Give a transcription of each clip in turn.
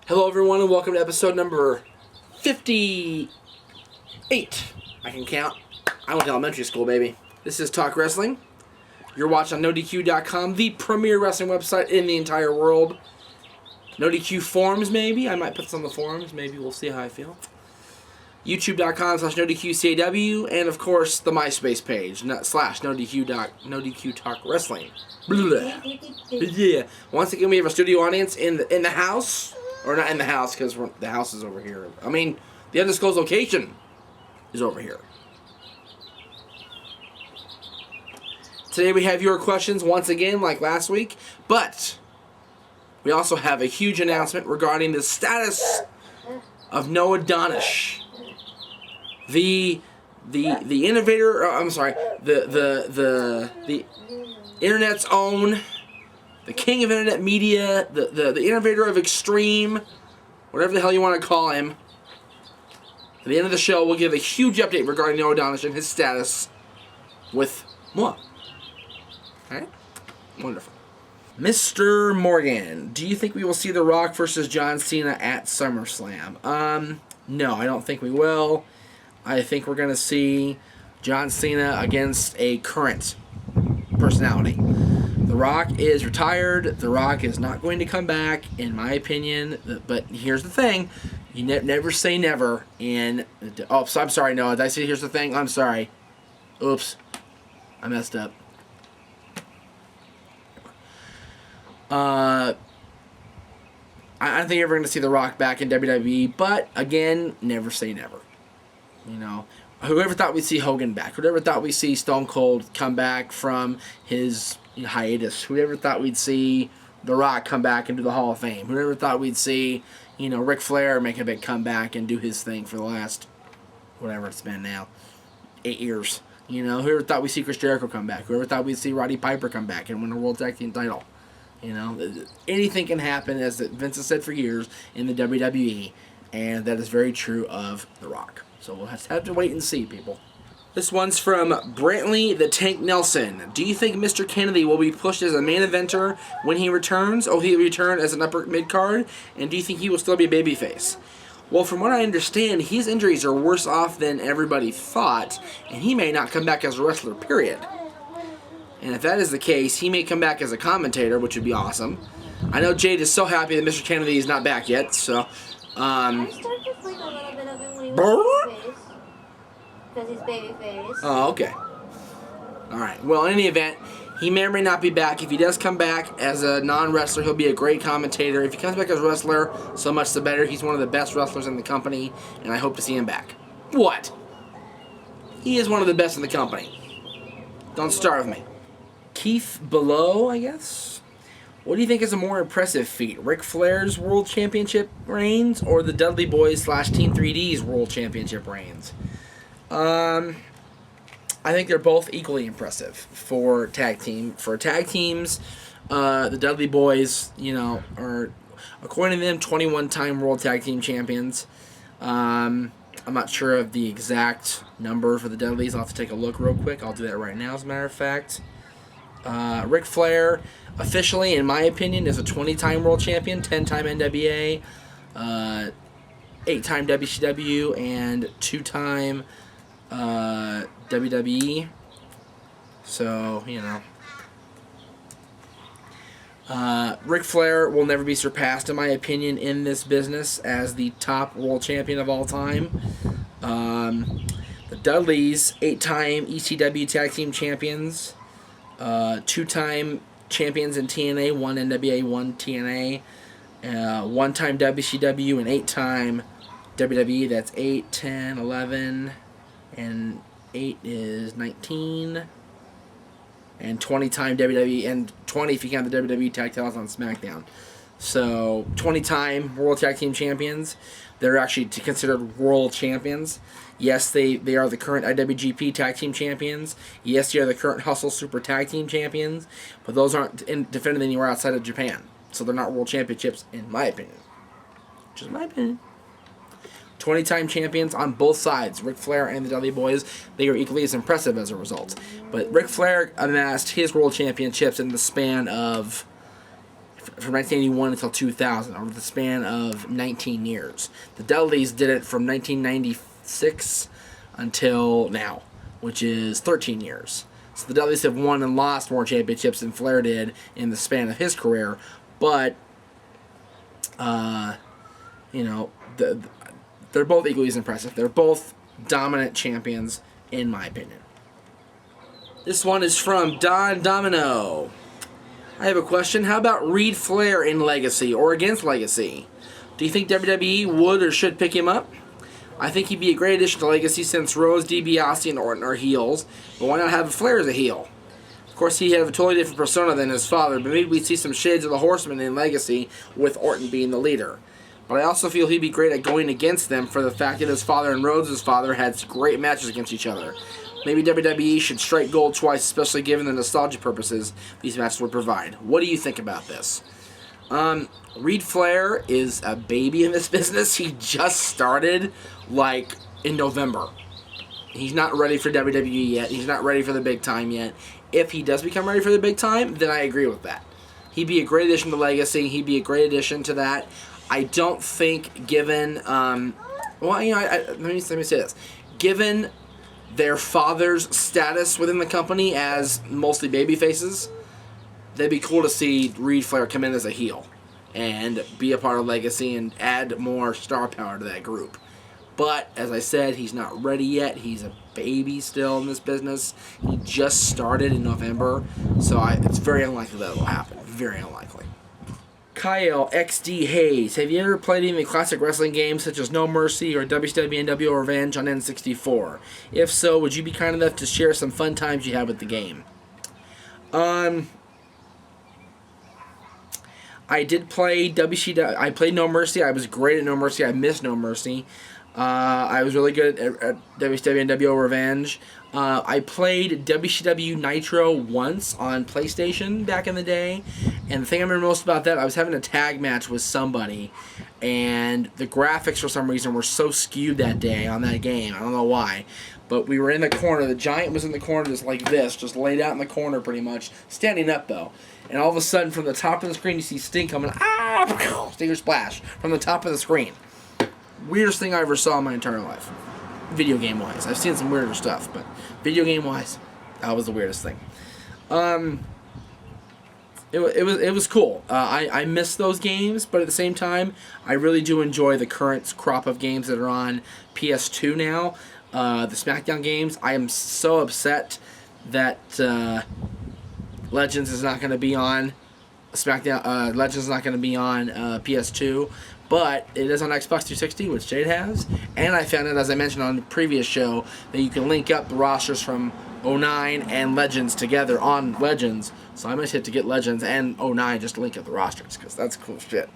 Hello everyone and welcome to episode number 58. I can count. I went to elementary school, baby. This is Talk Wrestling. You're watching on NoDQ.com, the premier wrestling website in the entire world. NoDQ forums, maybe. I might put some on the forums. Maybe we'll see how I feel. YouTube.com/NoDQCAW, and of course the MySpace page /NoDQ Talk Wrestling. Yeah. Once again, we have a studio audience in the house. Or not in the house, because the house is over here. I mean, the undisclosed location is over here. Today we have your questions once again, like last week. But we also have a huge announcement regarding the status of Noah Donish. The innovator, the internet's own, the king of internet media, the innovator of Extreme, whatever the hell you want to call him. At the end of the show, we'll give a huge update regarding Noah Donish and his status with moi. Alright? Wonderful. Mr. Morgan, do you think we will see The Rock versus John Cena at SummerSlam? No, I don't think we will. I think we're going to see John Cena against a current personality. The Rock is retired. The Rock is not going to come back, in my opinion. But here's the thing. You never say never. Oh, so I'm sorry, Noah. Did I say here's the thing? I'm sorry. Oops. I messed up. I don't think you're ever going to see The Rock back in WWE. But, again, never say never. You know, whoever thought we'd see Hogan back? Whoever thought we'd see Stone Cold come back from his hiatus? Whoever thought we'd see The Rock come back into the Hall of Fame? Whoever thought we'd see, Ric Flair make a big comeback and do his thing for the last, whatever it's been now, 8 years? Whoever thought we'd see Chris Jericho come back? Whoever thought we'd see Roddy Piper come back and win a World Tag Team title? Anything can happen, as Vince has said for years, in the WWE, and that is very true of The Rock. So we'll have to wait and see, people. This one's from Brantley the Tank Nelson. Do you think Mr. Kennedy will be pushed as a main eventer when he returns? Or he'll return as an upper mid-card? And do you think he will still be a babyface? Well, from what I understand, his injuries are worse off than everybody thought, and he may not come back as a wrestler, period. And if that is the case, he may come back as a commentator, which would be awesome. I know Jade is so happy that Mr. Kennedy is not back yet, so... I started to like a little bit of him when he was babyface. Because he's babyface. Oh, okay. Alright, well, in any event, he may or may not be back. If he does come back as a non-wrestler, he'll be a great commentator. If he comes back as a wrestler, so much the better. He's one of the best wrestlers in the company, and I hope to see him back. What? He is one of the best in the company. Don't start with me. Keith Below, I guess? What do you think is a more impressive feat? Ric Flair's World Championship reigns or the Dudley Boyz / Team 3D's World Championship reigns? I think they're both equally impressive for tag teams. The Dudley Boyz, are, according to them, 21-time World Tag Team Champions. I'm not sure of the exact number for the Dudleys. I'll have to take a look real quick. I'll do that right now, as a matter of fact. Ric Flair, officially, in my opinion, is a 20-time world champion, 10-time NWA, 8-time WCW, and 2-time WWE. So, Ric Flair will never be surpassed, in my opinion, in this business as the top world champion of all time. The Dudleys, 8-time ECW Tag Team Champions, 2-time champions in TNA, 1 NWA, 1 TNA, 1-time WCW, and 8-time WWE. That's 8, 10, 11, and 8 is 19, and 20-time WWE, and 20 if you count the WWE Tag Titles on SmackDown. So, 20-time World Tag Team Champions. They're actually considered world champions. Yes, they are the current IWGP Tag Team Champions. Yes, they are the current Hustle Super Tag Team Champions. But those aren't defended anywhere outside of Japan. So they're not world championships, in my opinion. Just my opinion. 20-time champions on both sides, Ric Flair and the Dudley Boyz. They are equally as impressive as a result. But Ric Flair amassed his world championships in the span of from 1981 until 2000, over the span of 19 years. The Dudleys did it from 1996 until now, which is 13 years. So the Dudleys have won and lost more championships than Flair did in the span of his career, but they're both equally as impressive. They're both dominant champions, in my opinion. This one is from Don Domino. I have a question. How about Reed Flair in Legacy or against Legacy? Do you think WWE would or should pick him up? I think he'd be a great addition to Legacy since Rose, DiBiase, and Orton are heels, but why not have Flair as a heel? Of course, he'd have a totally different persona than his father, but maybe we'd see some shades of the Horseman in Legacy with Orton being the leader. But I also feel he'd be great at going against them for the fact that his father and Rhodes' father had great matches against each other. Maybe WWE should strike gold twice, especially given the nostalgia purposes these matches would provide. What do you think about this? Reed Flair is a baby in this business. He just started, in November. He's not ready for WWE yet. He's not ready for the big time yet. If he does become ready for the big time, then I agree with that. He'd be a great addition to Legacy. He'd be a great addition to that. I don't think, given, let me say this. Given their father's status within the company as mostly baby faces, that'd be cool to see Reed Flair come in as a heel and be a part of Legacy and add more star power to that group. But, as I said, he's not ready yet. He's a baby still in this business. He just started in November, so it's very unlikely that will happen. Very unlikely. Kyle XD Hayes, have you ever played any of the classic wrestling games such as No Mercy or WCW NWO Revenge on N64? If so, would you be kind enough to share some fun times you had with the game? I did play WCW. I played No Mercy. I was great at No Mercy. I missed No Mercy. I was really good at WCW NWO Revenge. I played WCW Nitro once on PlayStation back in the day, and the thing I remember most about that, I was having a tag match with somebody, and the graphics for some reason were so skewed that day on that game. I don't know why, but we were in the corner. The Giant was in the corner just like this, just laid out in the corner pretty much, standing up though. And all of a sudden, from the top of the screen, you see Sting coming, Stinger Splash, from the top of the screen. Weirdest thing I ever saw in my entire life. Video game wise. I've seen some weirder stuff, but video game wise, that was the weirdest thing. It was cool. I miss those games, but at the same time, I really do enjoy the current crop of games that are on PS2 now. The SmackDown games. I am so upset that Legends is not going to be on SmackDown. Legends is not going to be on PS2. But it is on Xbox 360, which Jade has. And I found out, as I mentioned on the previous show, that you can link up the rosters from 09 and Legends together on Legends. So I might hit to get Legends and 09 just to link up the rosters, because that's cool shit.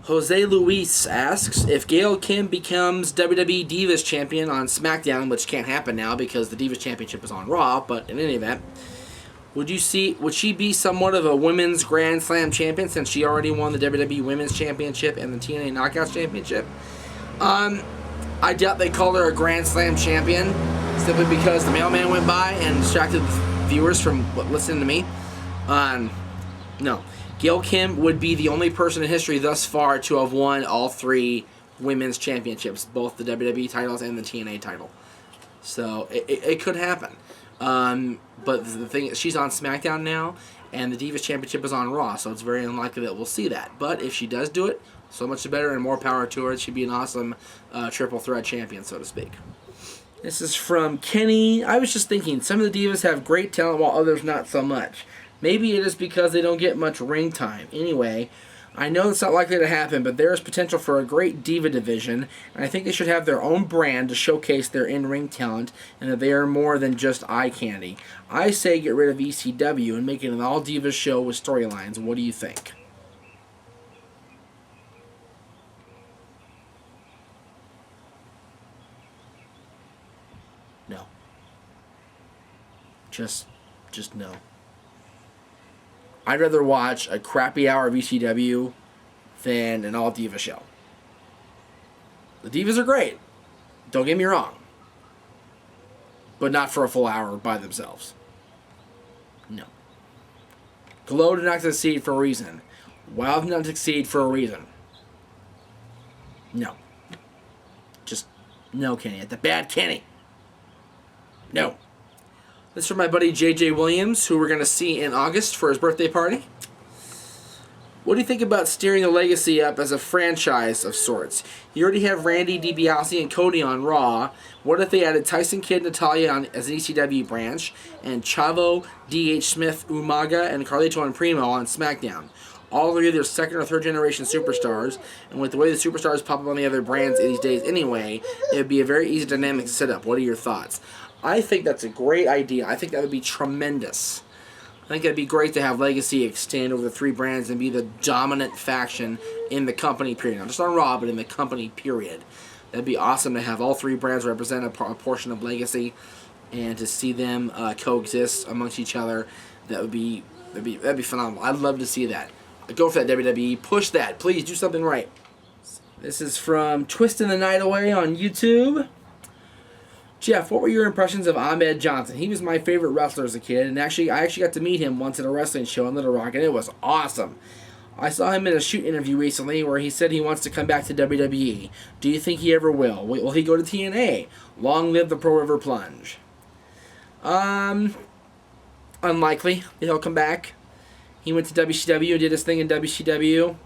Jose Luis asks, if Gail Kim becomes WWE Divas Champion on SmackDown, which can't happen now because the Divas Championship is on Raw, but in any event, would she be somewhat of a women's Grand Slam champion since she already won the WWE Women's Championship and the TNA Knockouts Championship? I doubt they called her a Grand Slam champion simply because the mailman went by and distracted viewers from listening to me. No. Gail Kim would be the only person in history thus far to have won all three women's championships, both the WWE titles and the TNA title. So it could happen. But the thing is, she's on SmackDown now, and the Divas Championship is on Raw, so it's very unlikely that we'll see that. But if she does do it, so much the better, and more power to her. She'd be an awesome triple threat champion, so to speak. This is from Kenny. I was just thinking, some of the Divas have great talent while others not so much. Maybe it is because they don't get much ring time. Anyway, I know it's not likely to happen, but there is potential for a great diva division, and I think they should have their own brand to showcase their in-ring talent, and that they are more than just eye candy. I say get rid of ECW and make it an all-divas show with storylines. What do you think? No. Just no. I'd rather watch a crappy hour of ECW than an all-diva show. The divas are great. Don't get me wrong. But not for a full hour by themselves. No. Glow did not succeed for a reason. Wild did not succeed for a reason. No. Just no, Kenny. The bad Kenny. No. This is from my buddy J.J. Williams, who we're going to see in August for his birthday party. What do you think about steering the Legacy up as a franchise of sorts? You already have Randy DiBiase and Cody on Raw. What if they added Tyson Kidd and Natalya as an ECW branch, and Chavo, D.H. Smith, Umaga, and Carlito and Primo on SmackDown? All are either second or third generation superstars, and with the way the superstars pop up on the other brands these days anyway, it would be a very easy dynamic to set up. What are your thoughts? I think that's a great idea. I think that would be tremendous. I think it'd be great to have Legacy extend over the 3 brands and be the dominant faction in the company period. Not just on Raw, but in the company period. That'd be awesome to have all 3 brands represent a portion of Legacy, and to see them coexist amongst each other. That'd be phenomenal. I'd love to see that. Go for that, WWE. Push that. Please do something right. This is from Twisting the Night Away on YouTube. Jeff, what were your impressions of Ahmed Johnson? He was my favorite wrestler as a kid, and I actually got to meet him once at a wrestling show in Little Rock, and it was awesome. I saw him in a shoot interview recently where he said he wants to come back to WWE. Do you think he ever will? Will he go to TNA? Long live the Pro River Plunge. Unlikely that he'll come back. He went to WCW, did his thing in WCW,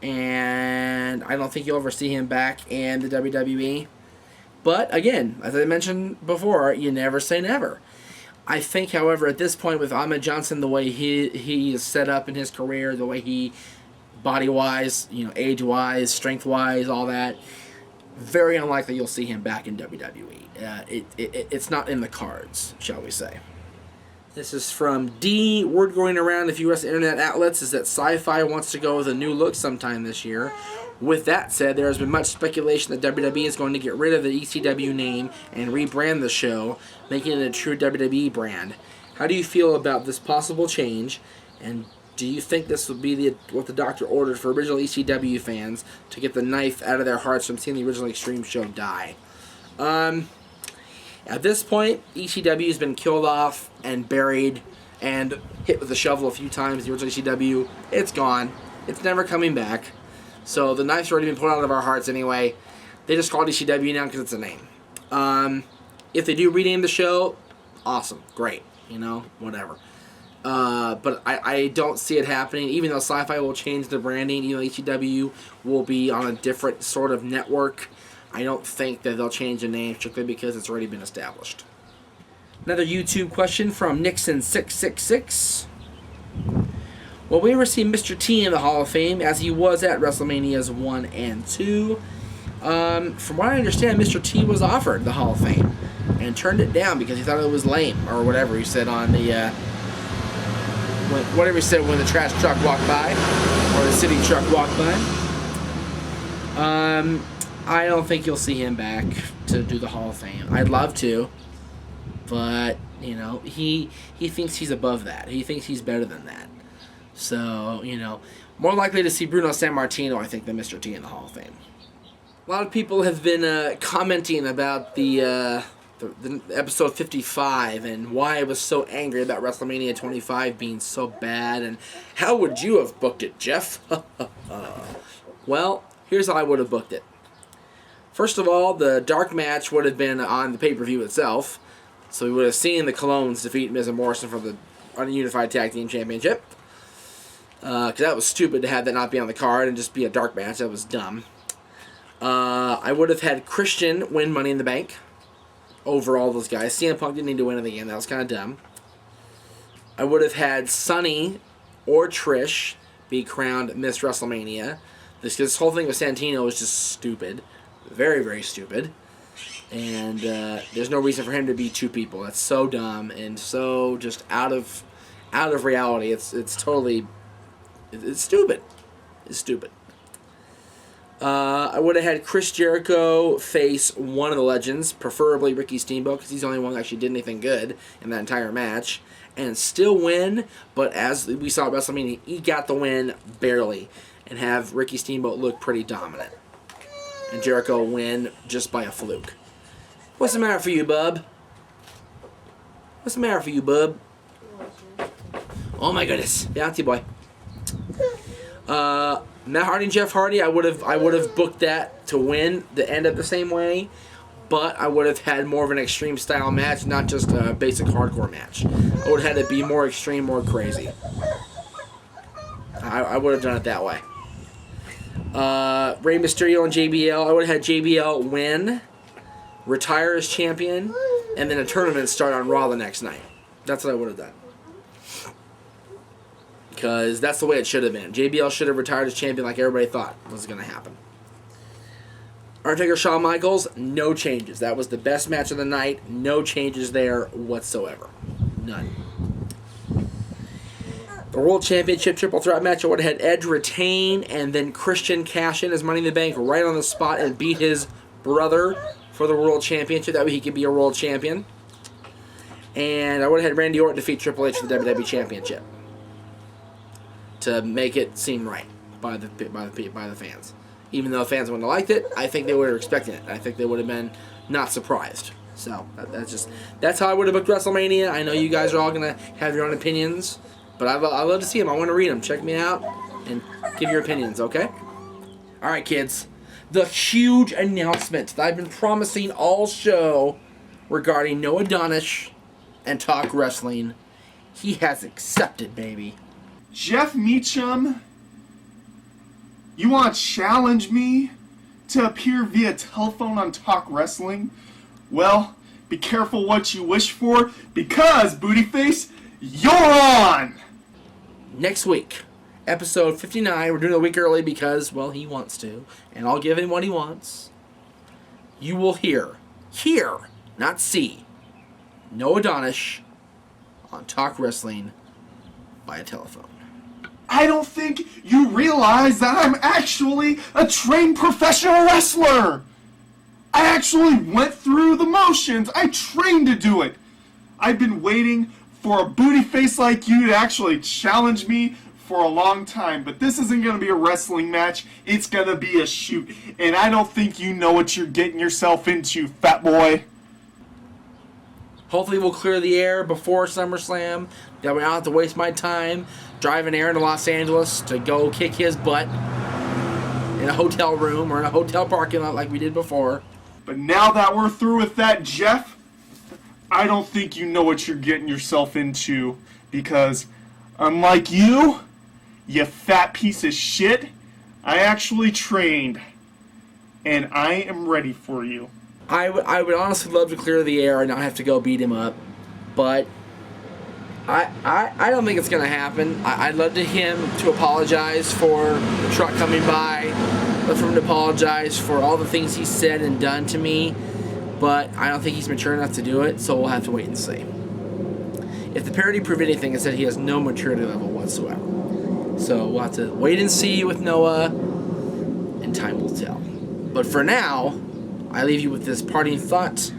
and I don't think you'll ever see him back in the WWE. But, again, as I mentioned before, you never say never. I think, however, at this point with Ahmed Johnson, the way he is set up in his career, the way he, body-wise, age-wise, strength-wise, all that, very unlikely you'll see him back in WWE. It's not in the cards, shall we say. This is from D. Word going around a few internet outlets is that Sci-Fi wants to go with a new look sometime this year. With that said, there has been much speculation that WWE is going to get rid of the ECW name and rebrand the show, making it a true WWE brand. How do you feel about this possible change, and do you think this would be what the doctor ordered for original ECW fans to get the knife out of their hearts from seeing the original Extreme show die? At this point, ECW has been killed off and buried and hit with a shovel a few times. The original ECW, it's gone. It's never coming back. So the knife's already been pulled out of our hearts anyway. They just call it ECW now because it's a name. If they do rename the show, awesome, great, whatever. But I don't see it happening, even though Sci-Fi will change the branding, even though ECW will be on a different sort of network. I don't think that they'll change the name strictly because it's already been established. Another YouTube question from Nixon666. Will we ever see Mr. T in the Hall of Fame as he was at WrestleManias 1 and 2? From what I understand, Mr. T was offered the Hall of Fame and turned it down because he thought it was lame, or whatever he said on the whatever he said when the trash truck walked by, or the city truck walked by. I don't think you'll see him back to do the Hall of Fame. I'd love to, but he thinks he's above that. He thinks he's better than that. So, more likely to see Bruno Sammartino, I think, than Mr. T in the Hall of Fame. A lot of people have been commenting about the episode 55 and why I was so angry about WrestleMania 25 being so bad, and how would you have booked it, Jeff? Well, here's how I would have booked it. First of all, the dark match would have been on the pay-per-view itself, so we would have seen the Colognes defeat Miz and Morrison for the Unified Tag Team Championship. Because that was stupid to have that not be on the card and just be a dark match. That was dumb. I would have had Christian win Money in the Bank over all those guys. CM Punk didn't need to win it again. That was kind of dumb. I would have had Sunny or Trish be crowned Miss WrestleMania. This whole thing with Santino was just stupid. Very, very stupid. And there's no reason for him to be 2 people. That's so dumb and so just out of reality. It's totally... It's stupid. It's stupid. I would have had Chris Jericho face one of the legends, preferably Ricky Steamboat, because he's the only one that actually did anything good in that entire match, and still win, but as we saw at WrestleMania, he got the win barely, and have Ricky Steamboat look pretty dominant, and Jericho win just by a fluke. What's the matter for you, bub? What's the matter for you, bub? Oh my goodness, Bounty Boy. Matt Hardy and Jeff Hardy, I would have booked that to win. The end up the same way, but I would have had more of an extreme style match, not just a basic hardcore match. I would have had it be more extreme, more crazy. I would have done it that way. Rey Mysterio and JBL, I would have had JBL win, retire as champion, and then a tournament start on Raw the next night. That's what I would have done. Because that's the way it should have been. JBL should have retired as champion like everybody thought was going to happen. Undertaker, Shawn Michaels, no changes. That was the best match of the night. No changes there whatsoever. None. The World Championship Triple Threat match, I would have had Edge retain and then Christian cash in his Money in the Bank right on the spot and beat his brother for the World Championship. That way he could be a World Champion. And I would have had Randy Orton defeat Triple H for the WWE Championship to make it seem right by the fans. Even though fans wouldn't have liked it, I think they would have expected it. I think they would have been not surprised. So that's how I would have booked WrestleMania. I know you guys are all gonna have your own opinions, but I love to see them. I want to read them. Check me out and give your opinions. Okay. All right, kids. The huge announcement that I've been promising all show regarding Noah Donish and Talk Wrestling, he has accepted, baby. Jeff Meacham, you want to challenge me to appear via telephone on Talk Wrestling? Well, be careful what you wish for, because, Bootyface, you're on! Next week, episode 59, we're doing it a week early because, well, he wants to, and I'll give him what he wants. You will hear, not see, Noah Donish on Talk Wrestling via telephone. I don't think you realize that I'm actually a trained professional wrestler. I actually went through the motions. I trained to do it. I've been waiting for a booty face like you to actually challenge me for a long time. But this isn't going to be a wrestling match. It's going to be a shoot. And I don't think you know what you're getting yourself into, fat boy. Hopefully we'll clear the air before SummerSlam. That way I don't have to waste my time driving Aaron to Los Angeles to go kick his butt in a hotel room or in a hotel parking lot like we did before. But now that we're through with that, Jeff, I don't think you know what you're getting yourself into. Because unlike you fat piece of shit, I actually trained. And I am ready for you. I would honestly love to clear the air and not have to go beat him up, but I don't think it's going to happen. I'd love him to apologize for the truck coming by. I'd love for him to apologize for all the things he said and done to me, but I don't think he's mature enough to do it, so we'll have to wait and see. If the parody proved anything, it said he has no maturity level whatsoever. So we'll have to wait and see with Noah, and time will tell. But for now, I leave you with this parting thought.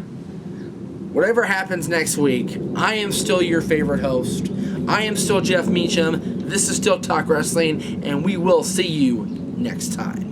Whatever happens next week, I am still your favorite host. I am still Jeff Meacham. This is still Talk Wrestling, and we will see you next time.